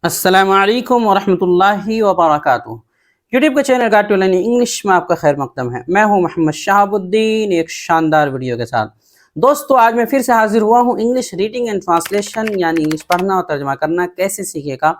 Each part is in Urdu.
السلام علیکم ورحمۃ اللہ وبرکاتہ۔ یوٹیوب کے channel guide to learning English میں آپ کا خیر مقدم ہے۔ میں ہوں محمد شہاب الدین، ایک شاندار ویڈیو کے ساتھ۔ دوستو آج میں پھر سے حاضر ہوا ہوں انگلش ریڈنگ اینڈ ٹرانسلیشن یعنی انگلش پڑھنا اور ترجمہ کرنا کیسے سیکھے کا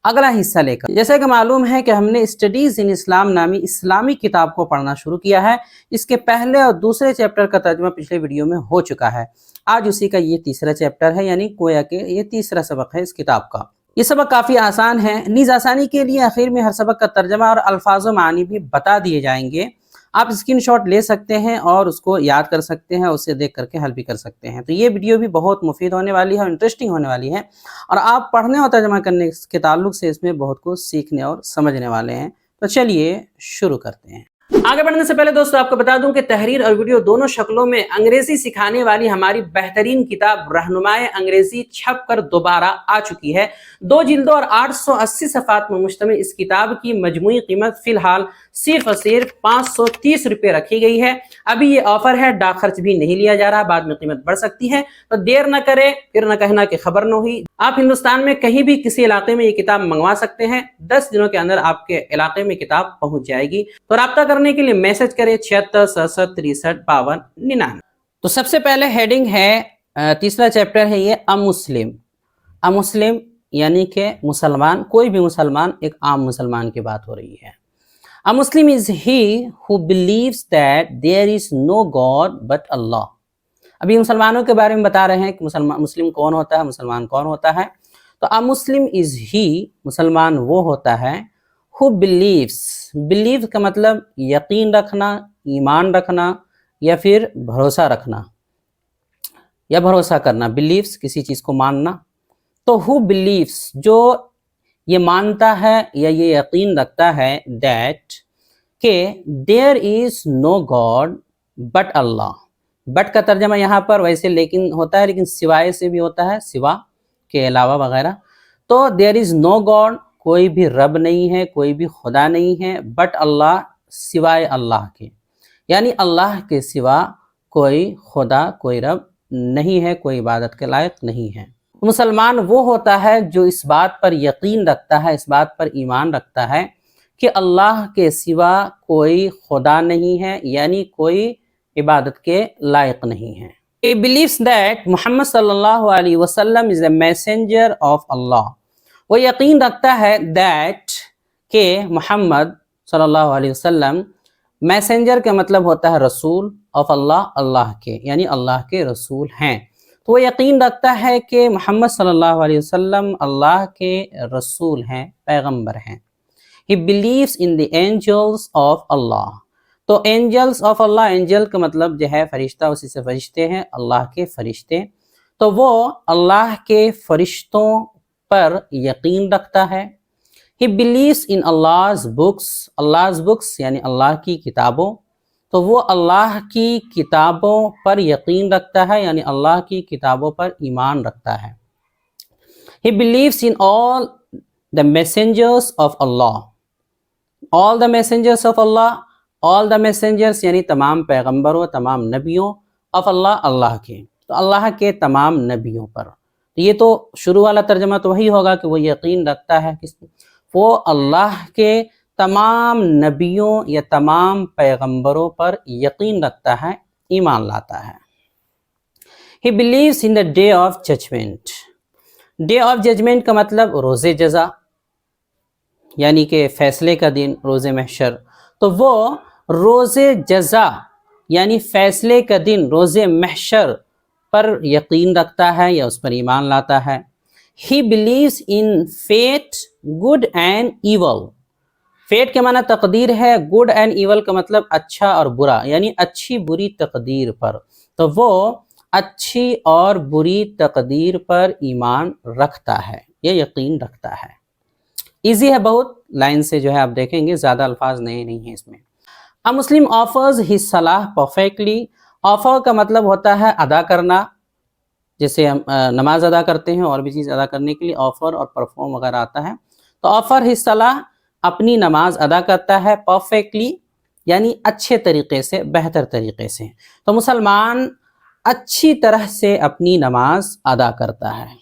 اگلا حصہ لے کر۔ جیسے کہ معلوم ہے کہ ہم نے اسٹڈیز ان اسلام نامی اسلامی کتاب کو پڑھنا شروع کیا ہے۔ اس کے پہلے اور دوسرے چیپٹر کا ترجمہ پچھلے ویڈیو میں ہو چکا ہے۔ آج اسی کا یہ تیسرا چیپٹر ہے، یعنی گویا کہ یہ تیسرا سبق ہے اس کتاب کا۔ یہ سبق کافی آسان ہے، نیز آسانی کے لیے آخر میں ہر سبق کا ترجمہ اور الفاظ و معنی بھی بتا دیے جائیں گے۔ آپ اسکرین شاٹ لے سکتے ہیں اور اس کو یاد کر سکتے ہیں، اسے دیکھ کر کے حل بھی کر سکتے ہیں۔ تو یہ ویڈیو بھی بہت مفید ہونے والی ہے اور انٹرسٹنگ ہونے والی ہے، اور آپ پڑھنے اور ترجمہ کرنے کے تعلق سے اس میں بہت کچھ سیکھنے اور سمجھنے والے ہیں۔ تو چلیے شروع کرتے ہیں۔ آگے بڑھنے سے پہلے دوستو آپ کو بتا دوں کہ تحریر اور ویڈیو دونوں شکلوں میں انگریزی سکھانے والی ہماری بہترین کتاب رہنمائے انگریزی چھپ کر دوبارہ آ چکی ہے۔ 2 جلدوں اور 880 صفحات میں مشتمل اس کتاب کی مجموعی قیمت فی الحال صرف اور صرف 530 روپے رکھی گئی ہے۔ ابھی یہ آفر ہے، ڈاک خرچ بھی نہیں لیا جا رہا، بعد میں قیمت بڑھ سکتی ہے، تو دیر نہ کرے پھر نہ کہنا کہ خبر نہ ہوئی۔ آپ ہندوستان میں کہیں بھی کسی علاقے میں یہ کتاب منگوا سکتے ہیں، 10 دنوں کے اندر آپ کے علاقے میں کتاب پہنچ جائے گی۔ تو رابطہ کرنے کے لیے میسج کریں 76 67 63 52 99۔ تو سب سے پہلے ہیڈنگ ہے، تیسرا چیپٹر ہے یہ امسلم۔ امسلم یعنی کہ مسلمان، کوئی بھی مسلمان، ایک عام مسلمان کی بات ہو رہی ہے۔ A Muslim is he who believes that there is no God but Allah۔ ابھی مسلمانوں کے بارے میں بتا رہے ہیں کہ مسلم کون ہوتا ہے، مسلمان کون ہوتا ہے۔ تو A Muslim is he، مسلمان وہ ہوتا ہے، who believes، believe کا مطلب یقین رکھنا، ایمان رکھنا یا پھر بھروسہ رکھنا یا بھروسہ کرنا۔ believes کسی چیز کو ماننا، تو who believes جو یہ مانتا ہے یا یہ یقین رکھتا ہے that کہ there is no God but Allah۔ but کا ترجمہ یہاں پر ویسے لیکن ہوتا ہے، لیکن سوائے سے بھی ہوتا ہے، سوا کے علاوہ وغیرہ۔ تو there is no God، کوئی بھی رب نہیں ہے، کوئی بھی خدا نہیں ہے، but اللہ، سوائے اللہ کے، یعنی اللہ کے سوا کوئی خدا، کوئی رب نہیں ہے، کوئی عبادت کے لائق نہیں ہے۔ مسلمان وہ ہوتا ہے جو اس بات پر یقین رکھتا ہے، اس بات پر ایمان رکھتا ہے کہ اللہ کے سوا کوئی خدا نہیں ہے، یعنی کوئی عبادت کے لائق نہیں ہے۔ He believes that محمد صلی اللہ علیہ وسلم is a messenger of Allah۔ وہ یقین رکھتا ہے that کہ محمد صلی اللہ علیہ وسلم، میسنجر کا مطلب ہوتا ہے رسول، of اللہ، اللہ کے، یعنی اللہ کے رسول ہیں۔ تو وہ یقین رکھتا ہے کہ محمد صلی اللہ علیہ وسلم اللہ کے رسول ہیں، پیغمبر ہیں۔ He believes in the angels of Allah۔ تو angels of Allah، angel کا مطلب جو ہے فرشتہ، اسی سے فرشتے ہیں، اللہ کے فرشتے۔ تو وہ اللہ کے فرشتوں پر یقین رکھتا ہے۔ He believes in Allah's books۔ Allah's books یعنی اللہ کی کتابوں، تو وہ اللہ کی کتابوں پر یقین رکھتا ہے، یعنی اللہ کی کتابوں پر ایمان رکھتا ہے۔ He believes in all the messengers of Allah۔ all the messengers of Allah، all the messengers یعنی تمام پیغمبروں، تمام نبیوں، of Allah، اللہ کے، تو اللہ کے تمام نبیوں پر۔ تو یہ تو شروع والا ترجمہ تو وہی ہوگا کہ وہ یقین رکھتا ہے، وہ اللہ کے تمام نبیوں یا تمام پیغمبروں پر یقین رکھتا ہے، ایمان لاتا ہے۔ He believes in the day of judgment۔ day of judgment کا مطلب روز جزا، یعنی کہ فیصلے کا دن، روز محشر۔ تو وہ روز جزا یعنی فیصلے کا دن، روز محشر پر یقین رکھتا ہے یا اس پر ایمان لاتا ہے۔ He believes in fate، good and evil۔ fate کے معنی تقدیر ہے، good and evil کا مطلب اچھا اور برا، یعنی اچھی بری تقدیر پر۔ تو وہ اچھی اور بری تقدیر پر ایمان رکھتا ہے، یہ یقین رکھتا ہے۔ ایزی ہے بہت، لائن سے جو ہے آپ دیکھیں گے، زیادہ الفاظ نئے نہیں ہیں اس میں۔ A Muslim offers his salah perfectly۔ Offer کا مطلب ہوتا ہے ادا کرنا، جیسے ہم نماز ادا کرتے ہیں اور بھی چیز ادا کرنے کے لیے آفر اور پرفارم وغیرہ آتا ہے۔ تو آفر his salah، اپنی نماز ادا کرتا ہے، پرفیکٹلی یعنی اچھے طریقے سے، بہتر طریقے سے۔ تو مسلمان اچھی طرح سے اپنی نماز ادا کرتا ہے،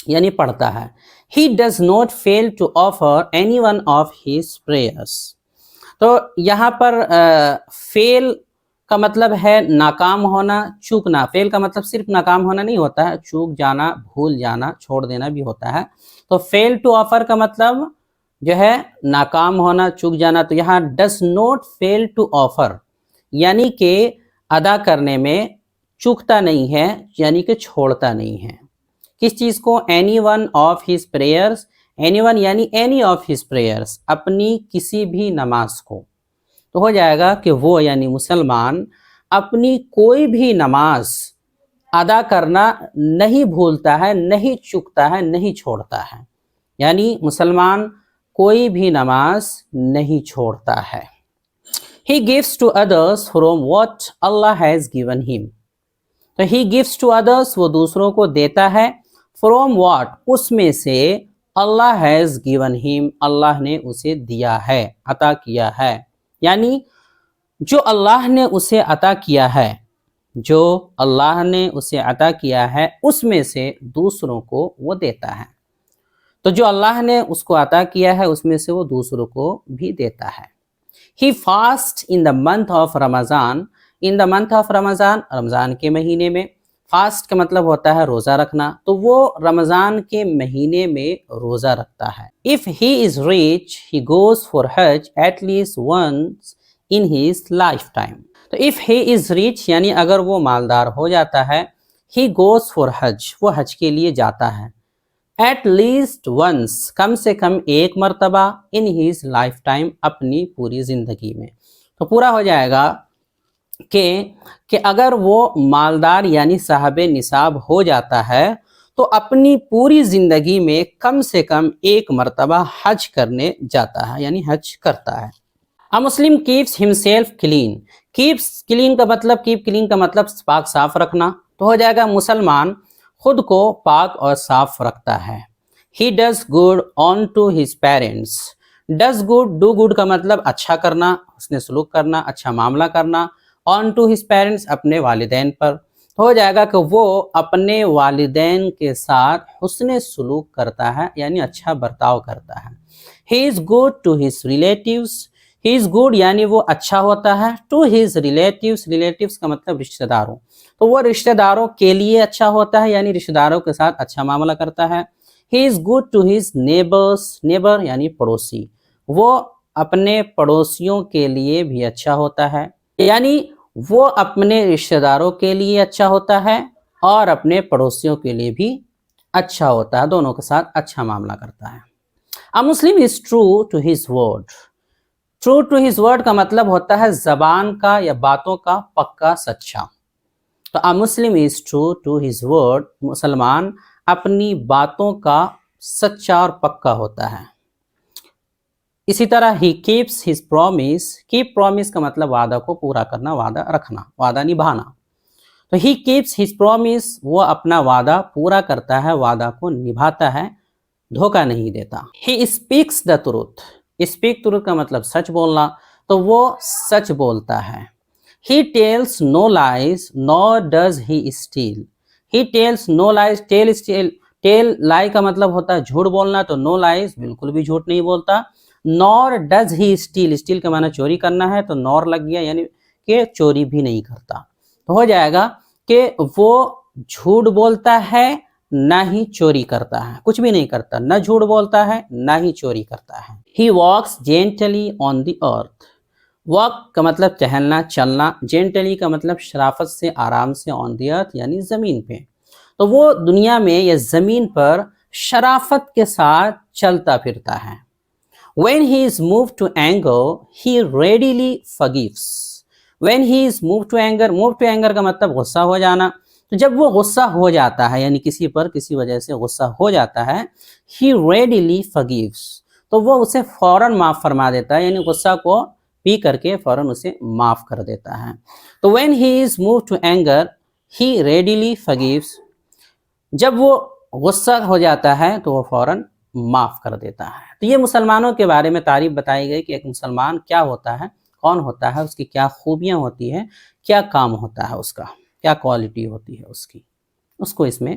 یعنی پڑھتا ہے۔ He does not fail to offer any one of his prayers. تو یہاں پر فیل کا مطلب ہے ناکام ہونا، چوکنا. فیل کا مطلب صرف ناکام ہونا نہیں ہوتا ہے، چوک جانا، بھول جانا، چھوڑ دینا بھی ہوتا ہے. تو فیل ٹو آفر کا مطلب جو ہے ناکام ہونا، چوک جانا. تو یہاں does not fail to offer یعنی کہ ادا کرنے میں چوکتا نہیں ہے، یعنی کہ چھوڑتا نہیں ہے. کس چیز کو؟ Any one of his prayers. Any one یعنی اینی آف ہز پریئرس، اپنی کسی بھی نماز کو. تو ہو جائے گا کہ وہ یعنی مسلمان اپنی کوئی بھی نماز ادا کرنا نہیں بھولتا ہے، نہیں چکتا ہے، نہیں چھوڑتا ہے. یعنی مسلمان کوئی بھی نماز نہیں چھوڑتا ہے. He gives to others from what Allah has given him. تو he gives to others وہ دوسروں کو دیتا ہے، from what اس میں سے Allah has given him اللہ نے اسے دیا ہے، عطا کیا ہے. یعنی جو اللہ نے اسے عطا کیا ہے، جو اللہ نے اسے عطا کیا ہے اس میں سے دوسروں کو وہ دیتا ہے. تو جو اللہ نے اس کو عطا کیا ہے اس میں سے وہ دوسروں کو بھی دیتا ہے. He fasts in the month of Ramadan. In the month of Ramadan رمضان کے مہینے میں. فاسٹ کا مطلب ہوتا ہے روزہ رکھنا، تو وہ رمضان کے مہینے میں روزہ رکھتا ہے. If he is rich, he goes for Hajj at least once in his lifetime. تو if he is rich یعنی اگر وہ مالدار ہو جاتا ہے، he goes for Hajj وہ حج کے لیے جاتا ہے. At least once کم سے کم ایک مرتبہ in his lifetime اپنی پوری زندگی میں. تو پورا ہو جائے گا کہ اگر وہ مالدار یعنی صاحب نصاب ہو جاتا ہے تو اپنی پوری زندگی میں کم سے کم ایک مرتبہ حج کرنے جاتا ہے، یعنی حج کرتا ہے. A Muslim keeps himself clean. Keeps clean کا مطلب پاک صاف رکھنا. تو ہو جائے گا مسلمان خود کو پاک اور صاف رکھتا ہے. He does good on to his parents. Does good, do good کا مطلب اچھا کرنا، حسن سلوک کرنا، اچھا معاملہ کرنا. On to his parents اپنے والدین پر. تو ہو جائے گا کہ وہ اپنے والدین کے ساتھ حسن سلوک کرتا ہے، یعنی اچھا برتاؤ کرتا ہے. He is good to his relatives. He is good یعنی وہ اچھا ہوتا ہے. To his relatives, relatives کا مطلب رشتہ داروں. تو وہ رشتہ داروں کے لیے اچھا ہوتا ہے، یعنی رشتہ داروں کے ساتھ اچھا معاملہ کرتا ہے. He is good to his neighbors. Neighbor یعنی پڑوسی. وہ اپنے پڑوسیوں کے لیے بھی اچھا ہوتا ہے، یعنی وہ اپنے رشتہ داروں کے لیے اچھا ہوتا ہے اور اپنے پڑوسیوں کے لیے بھی اچھا ہوتا ہے، دونوں کے ساتھ اچھا معاملہ کرتا ہے. A Muslim is true to his word. True to his word کا مطلب ہوتا ہے زبان کا یا باتوں کا پکا سچا. تو A Muslim is true to his word مسلمان اپنی باتوں کا سچا اور پکا ہوتا ہے. اسی طرح he keeps his promise. Keep promise کا مطلب وعدہ کو پورا کرنا، وعدہ رکھنا، وعدہ نبھانا. تو he keeps his promise وہ اپنا وعدہ پورا کرتا ہے، وعدہ کو نبھاتا ہے، دھوکہ نہیں دیتا. He speaks the truth. Speak truth کا مطلب سچ بولنا، تو وہ سچ بولتا ہے. He tells no lies nor does he steal. He tells no lies. Tell lie کا مطلب ہوتا ہے جھوٹ بولنا، تو no lies بالکل بھی جھوٹ نہیں بولتا. Nor does he steal. Steal کا معنی چوری کرنا ہے، تو nor لگ گیا، یعنی کہ چوری بھی نہیں کرتا. تو ہو جائے گا کہ وہ جھوٹ بولتا ہے نہ ہی چوری کرتا ہے، کچھ بھی نہیں کرتا، نہ جھوٹ بولتا ہے نہ ہی چوری کرتا ہے. He walks gently on the earth. Walk کا مطلب ٹہلنا، چلنا. Gently کا مطلب شرافت سے، آرام سے. On the earth یعنی زمین پہ. تو وہ دنیا میں یا زمین پر شرافت کے ساتھ چلتا پھرتا ہے. When he is moved to anger, he readily forgives. When he is moved to anger, moved to anger کا مطلب غصہ ہو جانا. تو جب وہ غصہ ہو جاتا ہے، یعنی کسی پر کسی وجہ سے غصہ ہو جاتا ہے، he readily forgives. تو وہ اسے فوراً معاف فرما دیتا ہے، یعنی غصہ کو پی کر کے فوراً اسے معاف کر دیتا ہے. تو when he is moved to anger, he readily forgives. جب وہ غصہ ہو جاتا ہے تو وہ فوراً معاف کر دیتا ہے. تو یہ مسلمانوں کے بارے میں تعریف بتائی گئی کہ ایک مسلمان کیا ہوتا ہے، کون ہوتا ہے، اس کی کیا خوبیاں ہوتی ہیں، کیا کام ہوتا ہے، اس کا کیا کوالٹی ہوتی ہے اس کی، اس کو اس میں